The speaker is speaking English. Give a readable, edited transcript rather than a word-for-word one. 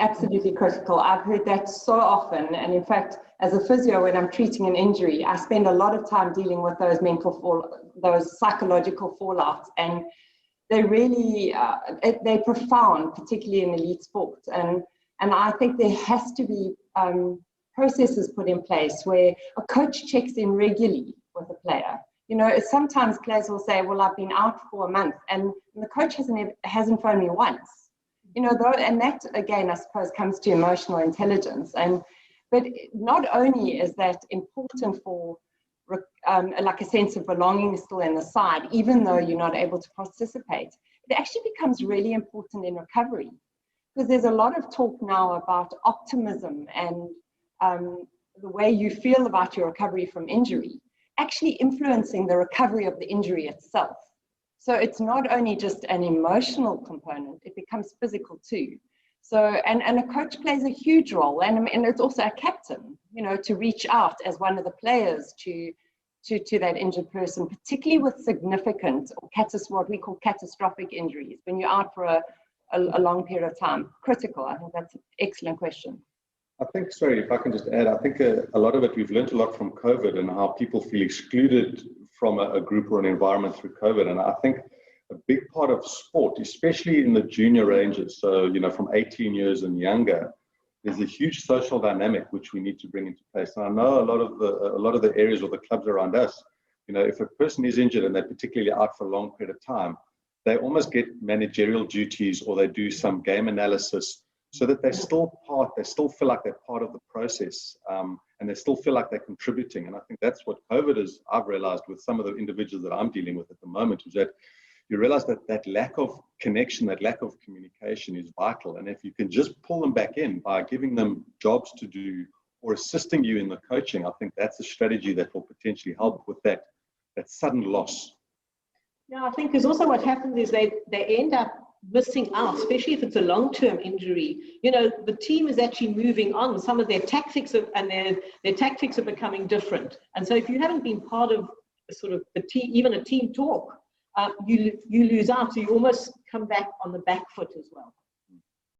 absolutely critical. I've heard that so often. And in fact, as a physio, when I'm treating an injury, I spend a lot of time dealing with those those psychological fallouts. And they really, they're profound, particularly in elite sports. And I think there has to be processes put in place where a coach checks in regularly with a player. You know, sometimes players will say, well, I've been out for a month, and the coach hasn't phoned me once. You know, and that, again, I suppose, comes to emotional intelligence. But not only is that important for like a sense of belonging still in the side, even though you're not able to participate, it actually becomes really important in recovery. Because there's a lot of talk now about optimism and the way you feel about your recovery from injury actually influencing the recovery of the injury itself. So it's not only just an emotional component, it becomes physical too. So, and a coach plays a huge role, and it's also a captain, you know, to reach out as one of the players to that injured person, particularly with significant or what we call catastrophic injuries, when you're out for a long period of time. Critical. I think that's an excellent question. I think, sorry, if I can just add, I think a lot of it, we've learned a lot from COVID and how people feel excluded from a group or an environment through COVID. And I think a big part of sport, especially in the junior ranges, so, you know, from 18 years and younger, there's a huge social dynamic which we need to bring into place. And I know a lot of the areas or the clubs around us, you know, if a person is injured and they're particularly out for a long period of time, they almost get managerial duties or they do some game analysis so that they still feel like they're part of the process, and they still feel like they're contributing. And I think that's what COVID is, I've realized with some of the individuals that I'm dealing with at the moment, is that you realize that that lack of connection, that lack of communication is vital. And if you can just pull them back in by giving them jobs to do or assisting you in the coaching, I think that's a strategy that will potentially help with that sudden loss. Yeah, I think because also what happens is they end up missing out, especially if it's a long-term injury. You know, the team is actually moving on. Some of their tactics their tactics are becoming different. And so if you haven't been part of sort of the team, even a team talk, you lose out. So you almost come back on the back foot as well.